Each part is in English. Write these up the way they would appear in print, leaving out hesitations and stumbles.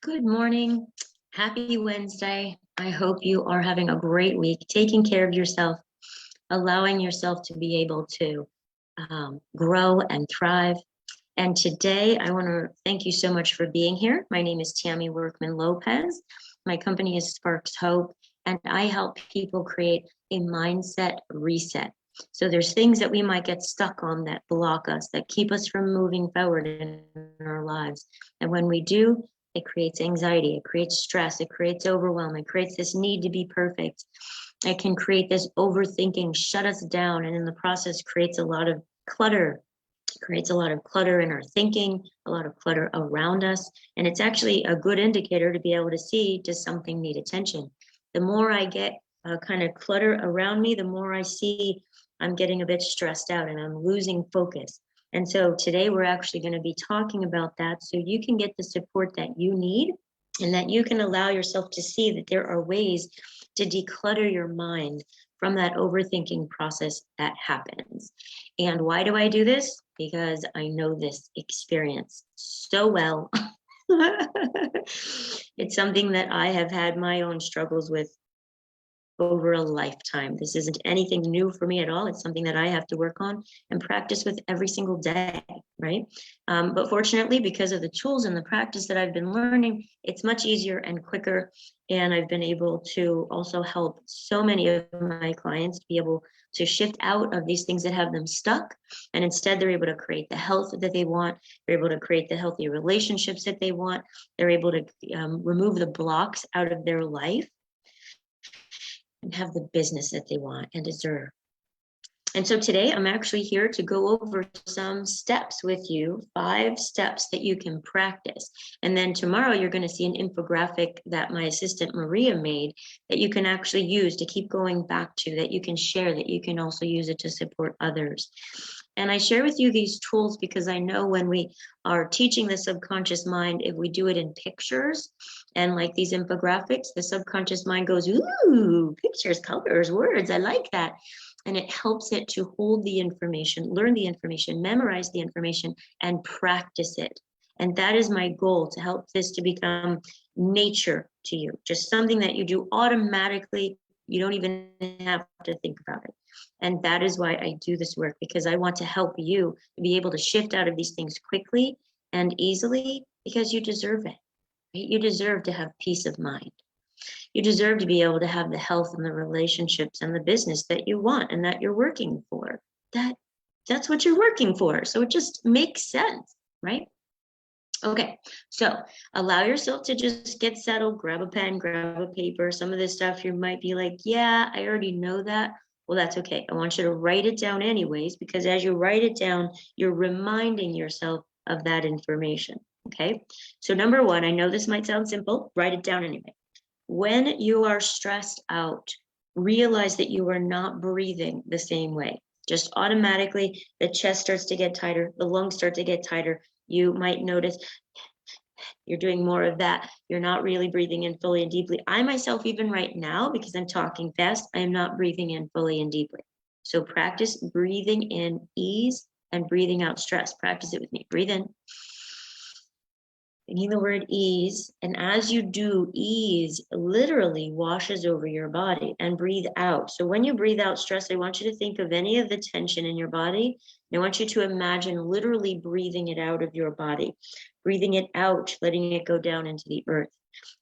Good morning. Happy Wednesday. I hope you are having a great week, taking care of yourself, allowing yourself to be able to grow and thrive. And today, I want to thank you so much for being here. My name is Tammy Workman-Lopez. My company is Sparks Hope, and I help people create a mindset reset. So there's things that we might get stuck on that block us, that keep us from moving forward in our lives. And when we do, it creates anxiety, it creates stress, it creates overwhelm, it creates this need to be perfect. It can create this overthinking, shut us down, and in the process creates a lot of clutter. Creates a lot of clutter in our thinking, a lot of clutter around us. And it's actually a good indicator to be able to see, does something need attention? The more I get kind of clutter around me, the more I see I'm getting a bit stressed out and I'm losing focus. And so today we're actually going to be talking about that so you can get the support that you need and that you can allow yourself to see that there are ways to declutter your mind from that overthinking process that happens. And why do I do this? Because I know this experience so well. It's something that I have had my own struggles with over a lifetime. This isn't anything new for me at all. It's something that I have to work on and practice with every single day, right? But fortunately, because of the tools and the practice that I've been learning, it's much easier and quicker. And I've been able to also help so many of my clients to be able to shift out of these things that have them stuck. And instead, they're able to create the health that they want. They're able to create the healthy relationships that they want. They're able to remove the blocks out of their life and have the business that they want and deserve. And so today I'm actually here to go over some steps with you, 5 steps that you can practice. And then tomorrow you're going to see an infographic that my assistant Maria made that you can actually use to keep going back to, that you can share, that you can also use it to support others. And I share with you these tools because I know when we are teaching the subconscious mind, if we do it in pictures and like these infographics, the subconscious mind goes, ooh, pictures, colors, words, I like that. And it helps it to hold the information, learn the information, memorize the information, and practice it. And that is my goal, to help this to become nature to you, just something that you do automatically. You don't even have to think about it. And that is why I do this work, because I want to help you be able to shift out of these things quickly and easily, because you deserve it. Right? You deserve to have peace of mind. You deserve to be able to have the health and the relationships and the business that you want and that you're working for. That's what you're working for. So it just makes sense, right? Okay, so allow yourself to just get settled, grab a pen, grab a paper. Some of this stuff you might be like, yeah, I already know that. Well, that's okay. I want you to write it down anyways, because as you write it down, you're reminding yourself of that information, okay? So number 1, I know this might sound simple, write it down anyway. When you are stressed out, realize that you are not breathing the same way. Just automatically, the chest starts to get tighter, the lungs start to get tighter. You might notice you're doing more of that. You're not really breathing in fully and deeply. I myself, even right now, because I'm talking fast, I am not breathing in fully and deeply. So practice breathing in ease and breathing out stress. Practice it with me. Breathe in. Thinking the word ease, and as you do, ease literally washes over your body. And breathe out. So when you breathe out stress, I want you to think of any of the tension in your body. I want you to imagine literally breathing it out of your body, breathing it out, letting it go down into the earth.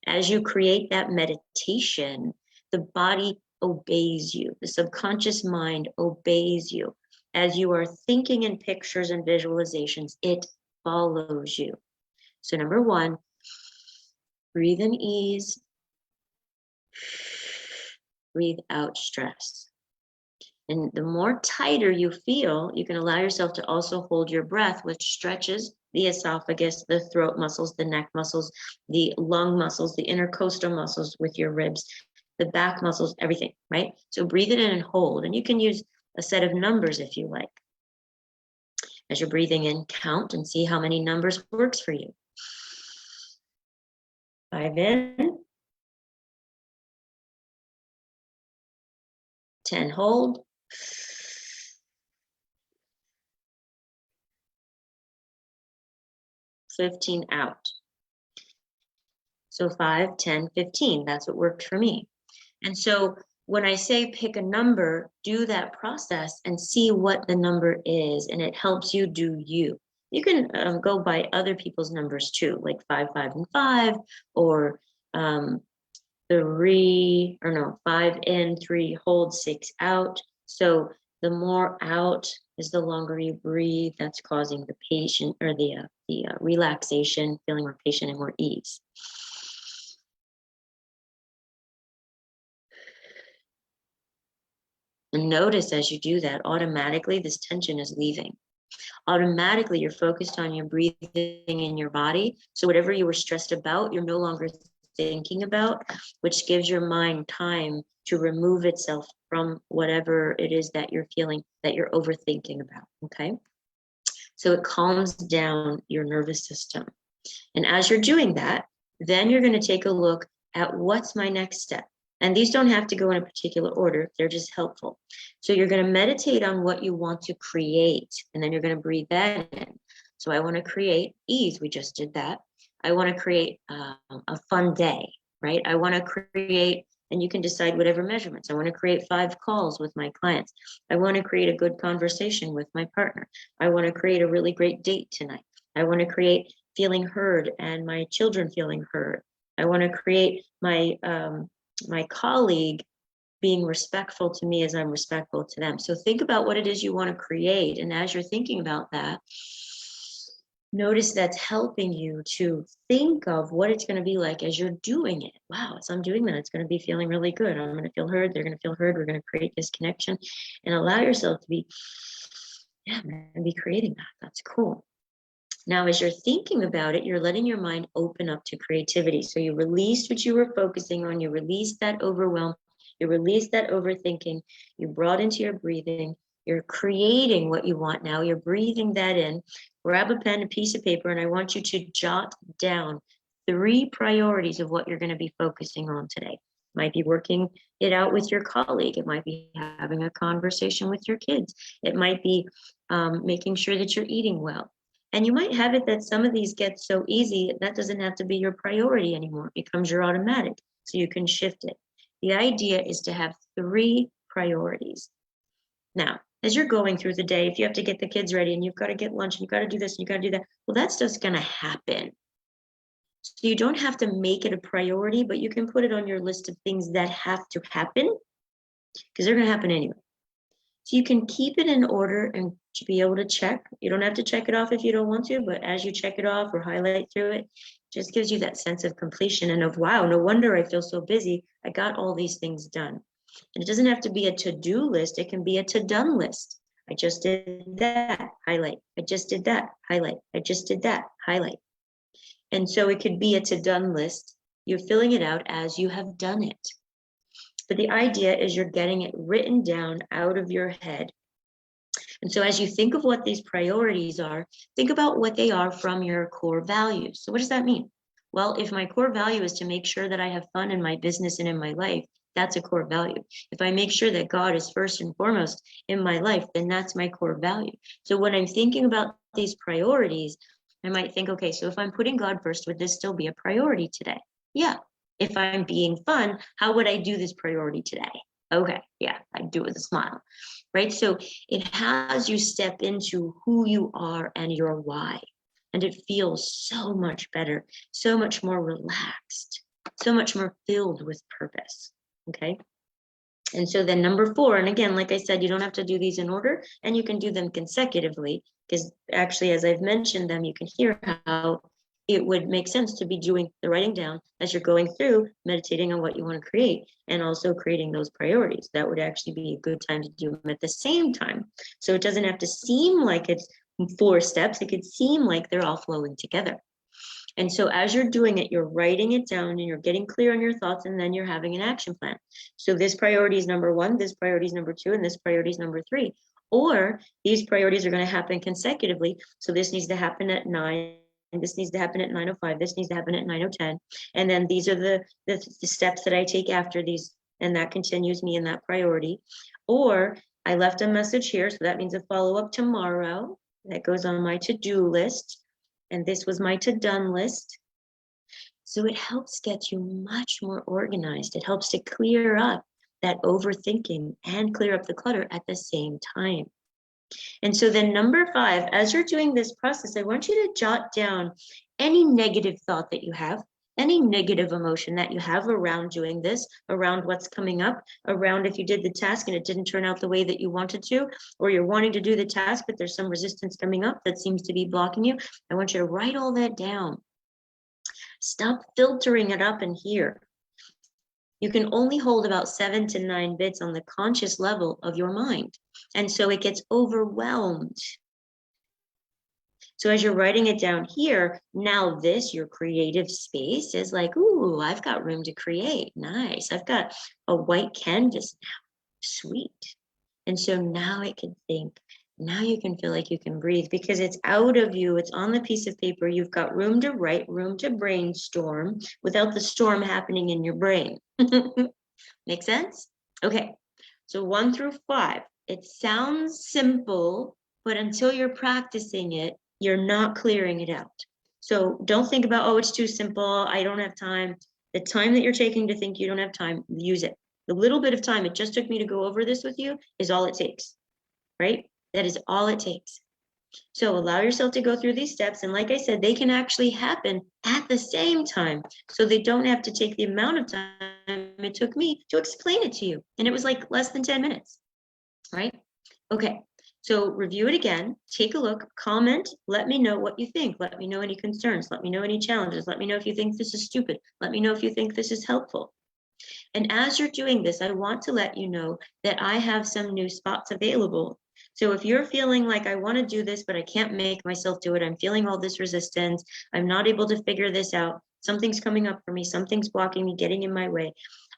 As you create that meditation, the body obeys you. The subconscious mind obeys you. As you are thinking in pictures and visualizations, it follows you. So number 1, breathe in ease, breathe out stress. And the more tighter you feel, you can allow yourself to also hold your breath, which stretches the esophagus, the throat muscles, the neck muscles, the lung muscles, the intercostal muscles with your ribs, the back muscles, everything, right? So breathe it in and hold. And you can use a set of numbers if you like. As you're breathing in, count and see how many numbers works for you. 5 in, 10 hold, 15 out. So 5, 10, 15, that's what worked for me. And so when I say pick a number, do that process and see what the number is, and it helps you do you. You can go by other people's numbers too, like 5, 5, and 5, or 5 in, 3 hold, 6 out. So the more out is the longer you breathe. That's causing the patient or the relaxation, feeling more patient and more ease. And notice as you do that, automatically this tension is leaving. Automatically you're focused on your breathing in your body. So whatever you were stressed about, you're no longer thinking about, which gives your mind time to remove itself from whatever it is that you're feeling, that you're overthinking about, okay? So it calms down your nervous system. And as you're doing that, then you're going to take a look at what's my next step. And these don't have to go in a particular order. They're just helpful. So you're going to meditate on what you want to create, and then you're going to breathe that in. So I want to create ease. We just did that. I want to create a fun day, right? I want to create, and you can decide whatever measurements. I want to create 5 calls with my clients. I want to create a good conversation with my partner. I want to create a really great date tonight. I want to create feeling heard and my children feeling heard. I want to create my colleague being respectful to me as I'm respectful to them. So think about what it is you want to create. And as you're thinking about that, notice that's helping you to think of what it's going to be like as you're doing it. Wow, as I'm doing that, it's going to be feeling really good. I'm going to feel heard. They're going to feel heard. We're going to create this connection, and allow yourself to be, yeah, I'm going to be creating that. That's cool. Now, as you're thinking about it, you're letting your mind open up to creativity. So you released what you were focusing on. You released that overwhelm. You released that overthinking. You brought into your breathing. You're creating what you want now. You're breathing that in. Grab a pen, a piece of paper, and I want you to jot down 3 priorities of what you're going to be focusing on today. It might be working it out with your colleague. It might be having a conversation with your kids. It might be making sure that you're eating well. And you might have it that some of these get so easy, that doesn't have to be your priority anymore. It becomes your automatic, so you can shift it. The idea is to have 3 priorities. Now, as you're going through the day, if you have to get the kids ready and you've got to get lunch and you've got to do this and you've got to do that, well, that stuff's going to happen. So you don't have to make it a priority, but you can put it on your list of things that have to happen, because they're going to happen anyway. So you can keep it in order and to be able to check. You don't have to check it off if you don't want to, but as you check it off or highlight through it, just gives you that sense of completion and of, wow, no wonder I feel so busy. I got all these things done. And it doesn't have to be a to-do list. It can be a to-done list. I just did that, highlight. I just did that, highlight. I just did that, highlight. And so it could be a to-done list. You're filling it out as you have done it. But the idea is you're getting it written down out of your head. And so as you think of what these priorities are, think about what they are from your core values. So what does that mean? Well, if my core value is to make sure that I have fun in my business and in my life, that's a core value. If I make sure that God is first and foremost in my life, then that's my core value. So when I'm thinking about these priorities, I might think, okay, so if I'm putting God first, would this still be a priority today? Yeah. If I'm being fun, how would I do this priority today? Okay, yeah, I'd do it with a smile, right? So it has you step into who you are and your why. And it feels so much better, so much more relaxed, so much more filled with purpose, okay? And so then number 4, and again, like I said, you don't have to do these in order, and you can do them consecutively, because actually, as I've mentioned them, you can hear how it would make sense to be doing the writing down as you're going through, meditating on what you want to create, and also creating those priorities. That would actually be a good time to do them at the same time. So it doesn't have to seem like it's 4 steps. It could seem like they're all flowing together. And so as you're doing it, you're writing it down and you're getting clear on your thoughts, and then you're having an action plan. So this priority is number 1, this priority is number 2, and this priority is number 3. Or these priorities are going to happen consecutively. So this needs to happen at 9. And this needs to happen at 9:05. This needs to happen at 9:10. And then these are the steps that I take after these, and that continues me in that priority. Or I left a message here, so that means a follow-up tomorrow. That goes on my to-do list. And this was my to-done list. So it helps get you much more organized. It helps to clear up that overthinking and clear up the clutter at the same time. And so then number 5, as you're doing this process, I want you to jot down any negative thought that you have, any negative emotion that you have around doing this, around what's coming up, around if you did the task and it didn't turn out the way that you wanted to, or you're wanting to do the task, but there's some resistance coming up that seems to be blocking you. I want you to write all that down. Stop filtering it up in here. You can only hold about 7 to 9 bits on the conscious level of your mind. And so it gets overwhelmed. So as you're writing it down here, now this, your creative space is like, ooh, I've got room to create. Nice. I've got a white canvas now. Sweet. And so now it can think. Now you can feel like you can breathe because it's out of you. It's on the piece of paper. You've got room to write, room to brainstorm without the storm happening in your brain. Make sense? Okay. So 1 through 5. It sounds simple, but until you're practicing it, you're not clearing it out. So don't think about, oh, it's too simple. I don't have time. The time that you're taking to think you don't have time, use it. The little bit of time it just took me to go over this with you is all it takes, right? That is all it takes. So allow yourself to go through these steps. And like I said, they can actually happen at the same time. So they don't have to take the amount of time it took me to explain it to you. And it was like less than 10 minutes, right? Okay. So review it again, take a look, comment, let me know what you think. Let me know any concerns. Let me know any challenges. Let me know if you think this is stupid. Let me know if you think this is helpful. And as you're doing this, I want to let you know that I have some new spots available. So if you're feeling like I want to do this, but I can't make myself do it, I'm feeling all this resistance, I'm not able to figure this out, something's coming up for me, something's blocking me, getting in my way,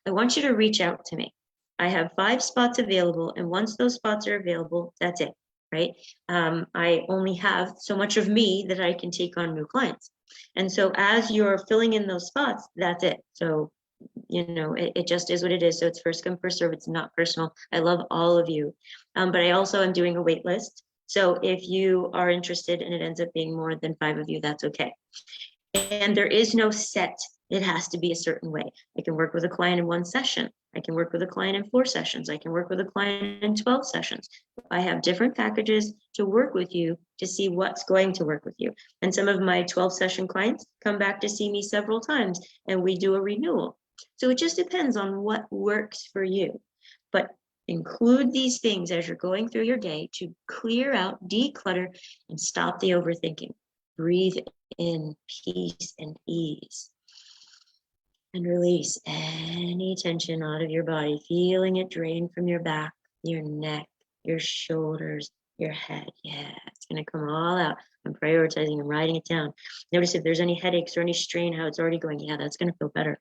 I want you to reach out to me. I have 5 spots available, and once those spots are available, that's it, right? I only have so much of me that I can take on new clients. And so as you're filling in those spots, that's it. So it just is what it is. So it's first come, first serve. It's not personal. I love all of you. But I also am doing a wait list. So if you are interested and it ends up being more than 5 of you, that's okay. And there is no set, it has to be a certain way. I can work with a client in 1 session. I can work with a client in 4 sessions. I can work with a client in 12 sessions. I have different packages to work with you to see what's going to work with you. And some of my 12 session clients come back to see me several times and we do a renewal. So it just depends on what works for you. But include these things as you're going through your day to clear out, declutter, and stop the overthinking. Breathe in peace and ease. And release any tension out of your body, feeling it drain from your back, your neck, your shoulders, your head. Yeah, it's going to come all out. I'm prioritizing and writing it down. Notice if there's any headaches or any strain, how it's already going. Yeah, that's going to feel better.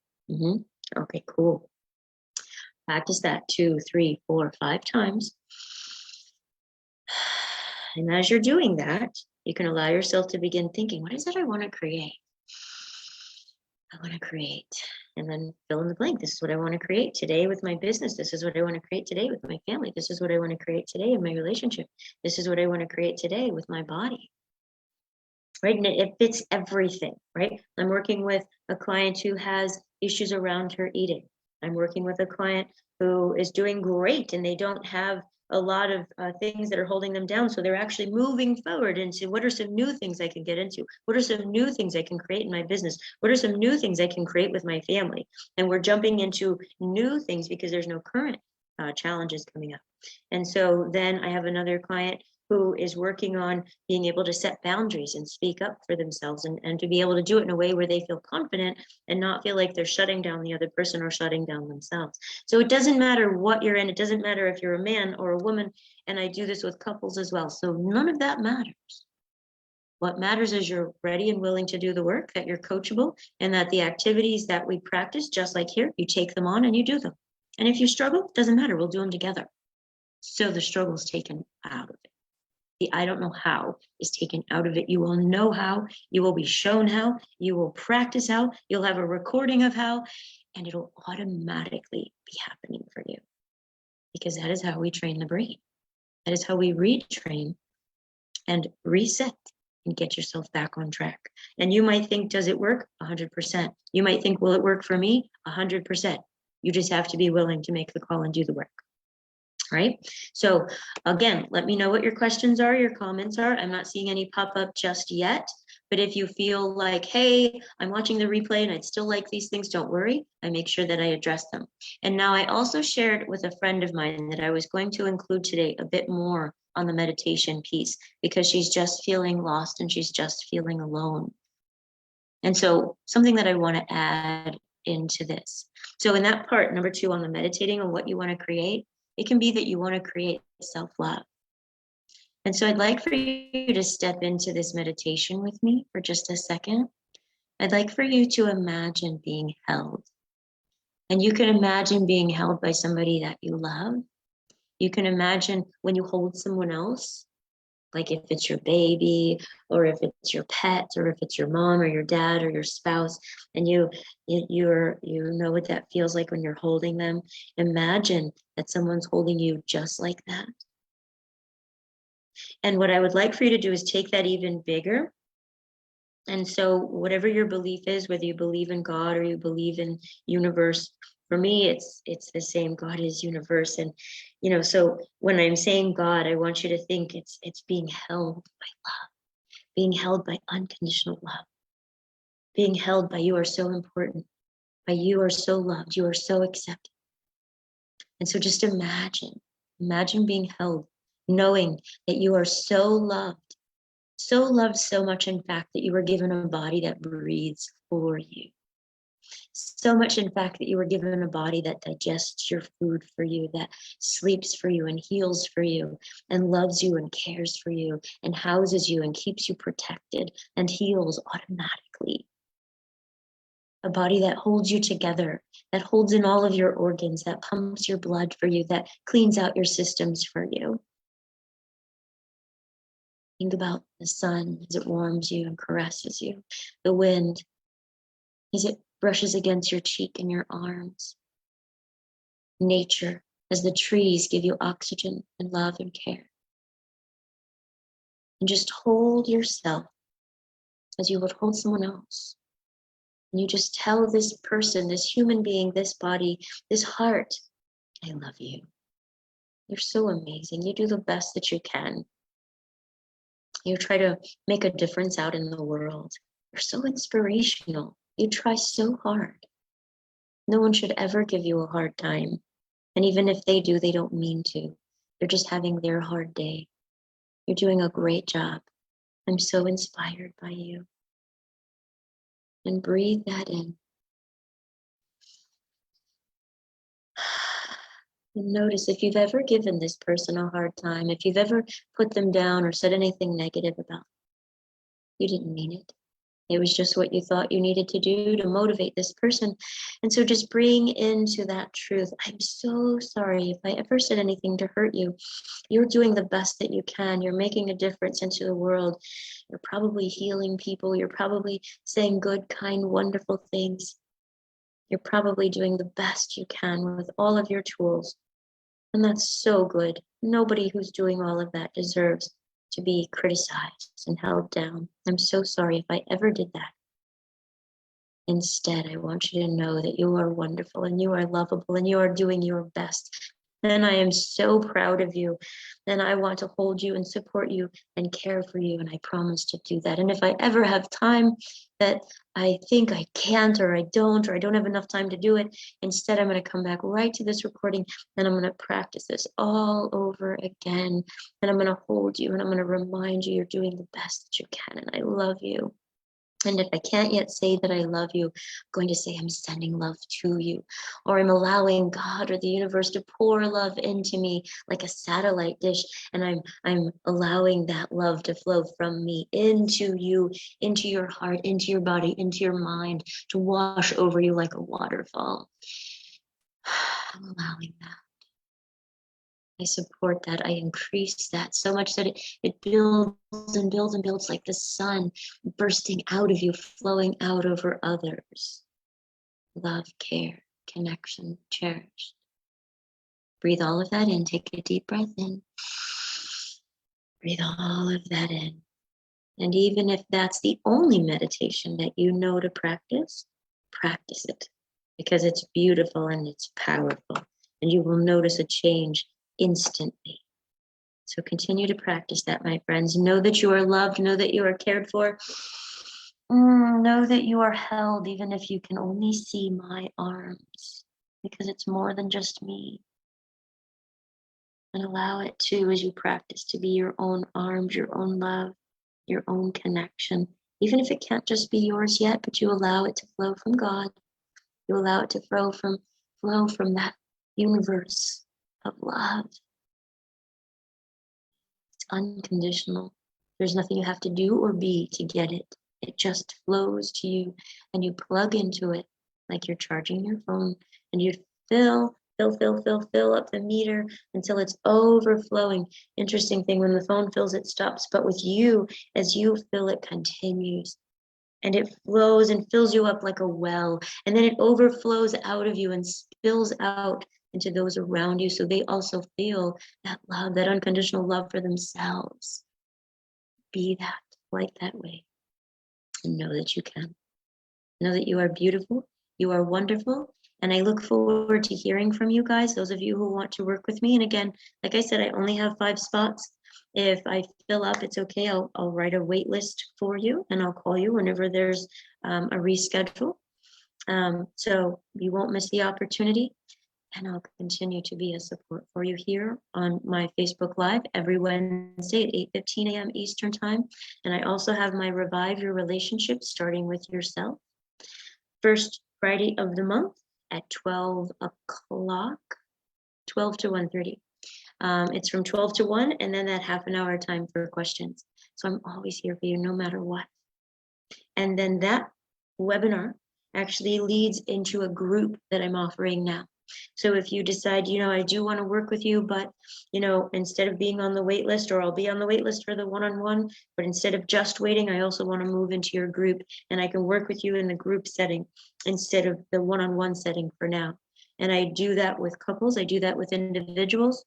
Okay, cool. Practice that 2, 3, 4, 5 times. And as you're doing that, you can allow yourself to begin thinking, what is it I want to create? I want to create, and then fill in the blank. This is what I want to create today with my business. This is what I want to create today with my family. This is what I want to create today in my relationship. This is what I want to create today with my body. Right? And it fits everything, right? I'm working with a client who has issues around her eating. I'm working with a client who is doing great and they don't have a lot of things that are holding them down. So they're actually moving forward into what are some new things I can get into? What are some new things I can create in my business? What are some new things I can create with my family? And we're jumping into new things because there's no current challenges coming up. And so then I have another client who is working on being able to set boundaries and speak up for themselves and to be able to do it in a way where they feel confident and not feel like they're shutting down the other person or shutting down themselves. So it doesn't matter what you're in. It doesn't matter if you're a man or a woman. And I do this with couples as well. So none of that matters. What matters is you're ready and willing to do the work, that you're coachable, and that the activities that we practice, just like here, you take them on and you do them. And if you struggle, it doesn't matter. We'll do them together. So the struggle is taken out of it. The I don't know how is taken out of it. You will know how, you will be shown how, you will practice how, you'll have a recording of how, and it'll automatically be happening for you. Because that is how we train the brain. That is how we retrain and reset and get yourself back on track. And you might think, does it work? 100%. You might think, will it work for me? 100%. You just have to be willing to make the call and do the work. Right? So again, let me know what your questions are, your comments are. I'm not seeing any pop up just yet, but if you feel like, hey, I'm watching the replay and I'd still like these things, don't worry. I make sure that I address them. And now I also shared with a friend of mine that I was going to include today a bit more on the meditation piece because she's just feeling lost and she's just feeling alone. And so something that I want to add into this. So in that part, number 2 on the meditating on what you want to create, it can be that you want to create self-love. And so I'd like for you to step into this meditation with me for just a second. I'd like for you to imagine being held. And you can imagine being held by somebody that you love. You can imagine when you hold someone else, like if it's your baby or if it's your pet or if it's your mom or your dad or your spouse, and you know what that feels like when you're holding them. Imagine that someone's holding you just like that. And what I would like for you to do is take that even bigger. And so whatever your belief is, whether you believe in God or you believe in universe, for me, it's the same. God is universe. And, so when I'm saying God, I want you to think it's being held by love, being held by unconditional love, being held by you are so important, by you are so loved, you are so accepted. And so just imagine being held, knowing that you are so loved so much, in fact, that you were given a body that breathes for you. So much, in fact, that you were given a body that digests your food for you, that sleeps for you and heals for you and loves you and cares for you and houses you and keeps you protected and heals automatically. A body that holds you together, that holds in all of your organs, that pumps your blood for you, that cleans out your systems for you. Think about the sun as it warms you and caresses you, the wind as it brushes against your cheek and your arms, nature as the trees give you oxygen and love and care. And just hold yourself as you would hold someone else. And you just tell this person, this human being, this body, this heart, I love you. You're so amazing. You do the best that you can. You try to make a difference out in the world. You're so inspirational. You try so hard. No one should ever give you a hard time. And even if they do, they don't mean to. They're just having their hard day. You're doing a great job. I'm so inspired by you. And breathe that in. And notice if you've ever given this person a hard time, if you've ever put them down or said anything negative about them, you didn't mean it. It was just what you thought you needed to do to motivate this person. And so just bring into that truth, I'm so sorry if I ever said anything to hurt you. You're doing the best that you can. You're making a difference into the world. You're probably healing people. You're probably saying good, kind, wonderful things. You're probably doing the best you can with all of your tools. And that's so good. Nobody who's doing all of that deserves to be criticized and held down. I'm so sorry if I ever did that. Instead, I want you to know that you are wonderful and you are lovable and you are doing your best. And I am so proud of you. And I want to hold you and support you and care for you. And I promise to do that. And if I ever have time that I think I can't, or I don't have enough time to do it, instead, I'm going to come back right to this recording and I'm going to practice this all over again. And I'm going to hold you and I'm going to remind you you're doing the best that you can. And I love you. And if I can't yet say that I love you, I'm going to say I'm sending love to you, or I'm allowing God or the universe to pour love into me like a satellite dish. And I'm allowing that love to flow from me into you, into your heart, into your body, into your mind, to wash over you like a waterfall. I'm allowing that. I support that. I increase that so much that it builds and builds and builds like the sun bursting out of you, flowing out over others. Love, care, connection, cherished. Breathe all of that in. Take a deep breath in. Breathe all of that in. And even if that's the only meditation that you know to practice it, because it's beautiful and it's powerful, and you will notice a change instantly. So continue to practice that, my friends. Know that you are loved, know that you are cared for. Know that you are held, even if you can only see my arms, because it's more than just me. And allow it to, as you practice, to be your own arms, your own love, your own connection. Even if it can't just be yours yet, but you allow it to flow from God. You allow it to flow from that universe of love. It's unconditional. There's nothing you have to do or be to get it. It just flows to you, and you plug into it like you're charging your phone, and you fill up the meter until it's overflowing. Interesting thing, when the phone fills, it stops, but with you, as you fill, it continues. And it flows and fills you up like a well, and then it overflows out of you and spills out into those around you, so they also feel that love, that unconditional love for themselves. Be that, like that way, and know that you can. Know that you are beautiful, you are wonderful, and I look forward to hearing from you guys, those of you who want to work with me. And again, like I said, I only have 5 spots. If I fill up, it's okay. I'll write a wait list for you, and I'll call you whenever there's a reschedule. So you won't miss the opportunity, and I'll continue to be a support for you here on my Facebook Live every Wednesday at 8:15 a.m. Eastern Time. And I also have my Revive Your Relationship Starting With Yourself, first Friday of the month at 12 o'clock, 12 to 1:30. It's from 12 to 1, and then that half an hour time for questions. So I'm always here for you no matter what. And then that webinar actually leads into a group that I'm offering now. So if you decide, I do want to work with you, but, instead of being on the wait list, or I'll be on the wait list for the one-on-one, but instead of just waiting, I also want to move into your group, and I can work with you in the group setting instead of the one-on-one setting for now. And I do that with couples. I do that with individuals.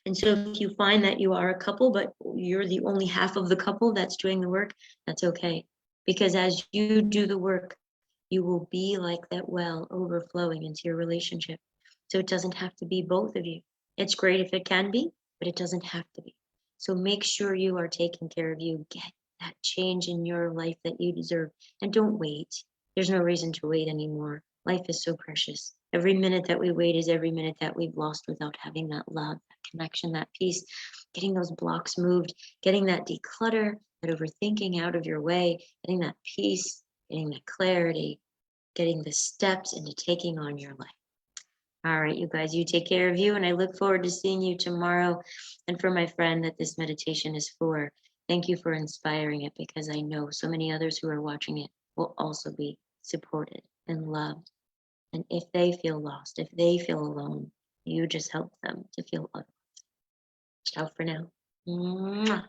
And so if you find that you are a couple, but you're the only half of the couple that's doing the work, that's okay. Because as you do the work, you will be like that well overflowing into your relationship. So it doesn't have to be both of you. It's great if it can be, but it doesn't have to be. So make sure you are taking care of you. Get that change in your life that you deserve. And don't wait. There's no reason to wait anymore. Life is so precious. Every minute that we wait is every minute that we've lost without having that love, that connection, that peace, getting those blocks moved, getting that declutter, that overthinking out of your way, getting that peace, getting that clarity, getting the steps into taking on your life. All right, you guys, you take care of you, and I look forward to seeing you tomorrow. And for my friend that this meditation is for, thank you for inspiring it, because I know so many others who are watching it will also be supported and loved. And if they feel lost, if they feel alone, you just help them to feel otherwise. Ciao for now. Mwah.